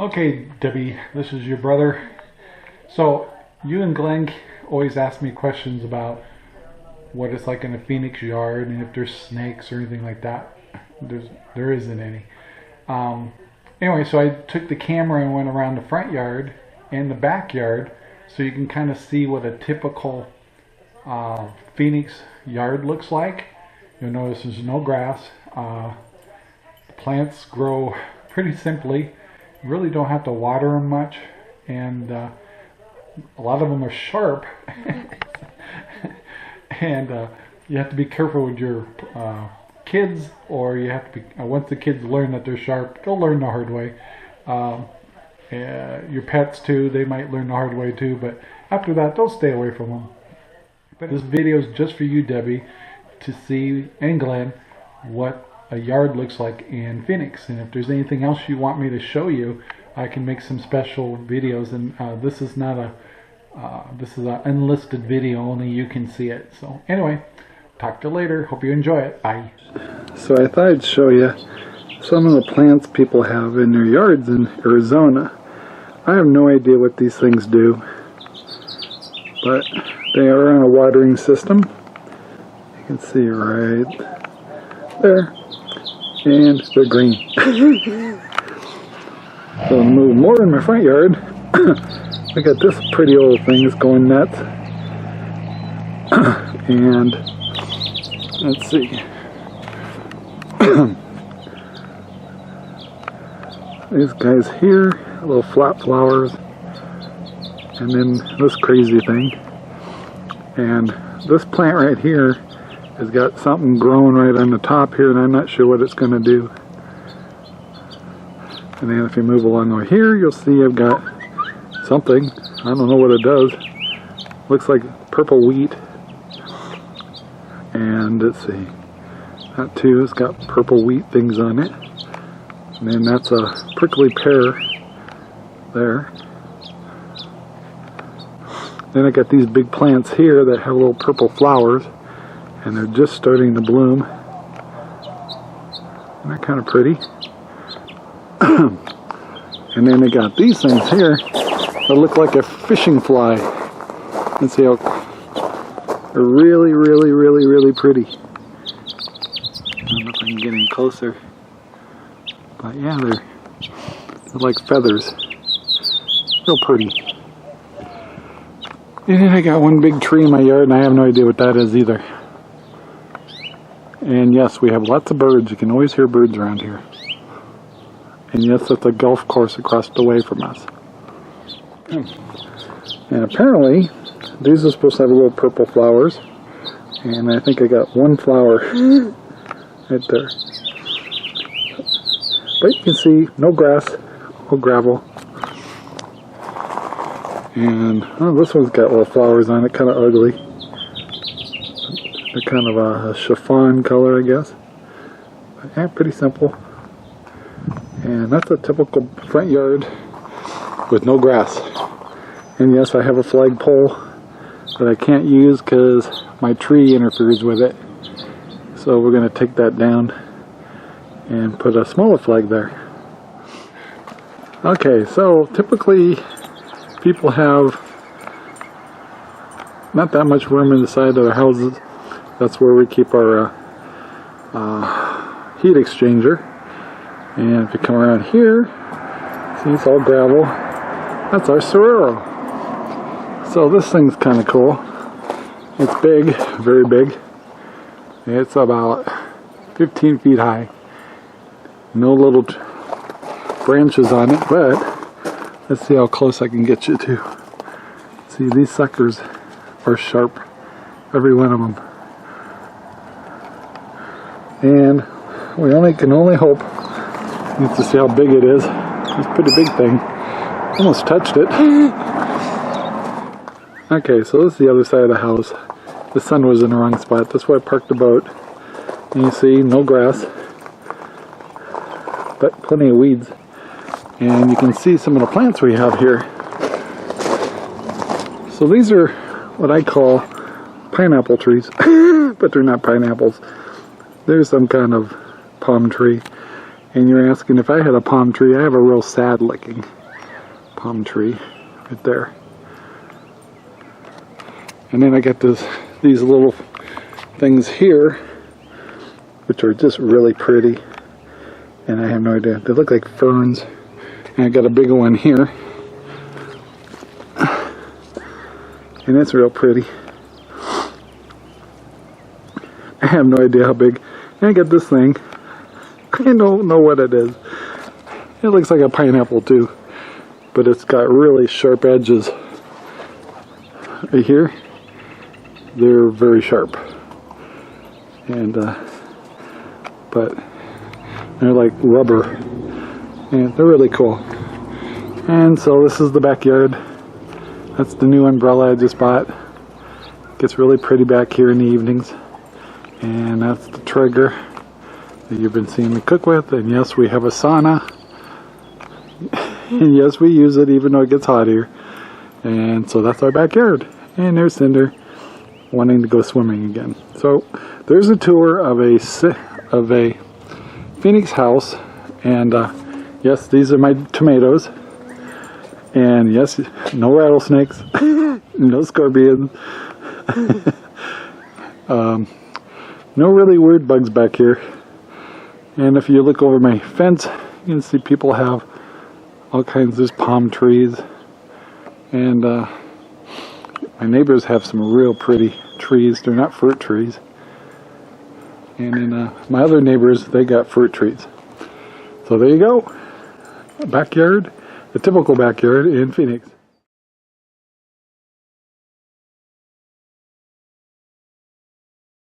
Okay, Debbie, this is your brother. So, you and Glen always ask me questions about what it's like in a Phoenix yard and if there's snakes or anything like that. There isn't any. Anyway, so I took the camera and went around the front yard and the backyard so you can kind of see what a typical Phoenix yard looks like. You'll notice there's no grass. The plants grow pretty simply. You really don't have to water them much, and a lot of them are sharp. And you have to be careful with your kids, or you have to be, once the kids learn that they're sharp, they'll learn the hard way. Your pets too, they might learn the hard way too, but after that they'll stay away from them. But this video is just for you, Debbie, to see, and Glen, what a yard looks like in Phoenix. And if there's anything else you want me to show you, I can make some special videos. And this is not a this is an unlisted video, only you can see it. So anyway, talk to you later. Hope you enjoy it. Bye. So I thought I'd show you some of the plants people have in their yards in Arizona. I have no idea what these things do, but they are on a watering system. You can see right there, and they're green. So I'll move more in my front yard. Look at this pretty old thing, it's going nuts. And let's see. These guys here, little flat flowers, and then this crazy thing. And this plant right here has got something growing right on the top here, and I'm not sure what it's going to do. And then if you move along over here, you'll see I've got something. I don't know what it does. Looks like purple wheat. And let's see. That too has got purple wheat things on it. And then that's a prickly pear there. Then I got these big plants here that have little purple flowers, and they're just starting to bloom. And they're kind of pretty. And then they got these things here that look like a fishing fly. Let's see how they're really, really, really, really pretty. I don't know if I can get any closer. But yeah, they're like feathers. Real pretty. And then I got one big tree in my yard, and I have no idea what that is either. And yes, we have lots of birds. You can always hear birds around here. And yes, that's a golf course across the way from us. And apparently, these are supposed to have little purple flowers. And I think I got one flower right there. But you can see, no grass, no gravel. And oh, this one's got little flowers on it, kind of ugly. They're kind of a chiffon color, I guess. But yeah, pretty simple. And that's a typical front yard with no grass. And yes, I have a flagpole that I can't use because my tree interferes with it. So we're going to take that down and put a smaller flag there. Okay, so typically people have not that much room in the side of their houses. That's where we keep our heat exchanger. And if you come around here, see, it's all gravel. That's our Sororo. So this thing's kind of cool. It's big, very big. It's about 15 feet high. No little branches on it, but let's see how close I can get you to. See, these suckers are sharp, every one of them. And we can only hope. You have to see how big it is. It's a pretty big thing. Almost touched it. Okay, so this is the other side of the house. The sun was in the wrong spot. That's why I parked the boat. And you see, no grass, but plenty of weeds. And you can see some of the plants we have here. So these are what I call pineapple trees, but they're not pineapples. There's some kind of palm tree. And you're asking if I had a palm tree. I have a real sad looking palm tree right there. And then I got these little things here, which are just really pretty. And I have no idea. They look like ferns. And I got a bigger one here. And it's real pretty. I have no idea how big. And I got this thing. I don't know what it is. It looks like a pineapple too. But it's got really sharp edges. Right here. They're very sharp. And, but they're like rubber. And they're really cool. And so this is the backyard. That's the new umbrella I just bought. Gets really pretty back here in the evenings. And that's the trigger that you've been seeing me cook with. And yes, we have a sauna. And yes, we use it even though it gets hot here. And so that's our backyard. And there's Cinder wanting to go swimming again. So there's a tour of a Phoenix house. And yes, these are my tomatoes. And yes, no rattlesnakes, no scorpions, no really weird bugs back here. And if you look over my fence, you can see people have all kinds of palm trees. And my neighbors have some real pretty trees. They're not fruit trees. And then my other neighbors, they got fruit trees. So there you go. Backyard. The typical backyard in Phoenix.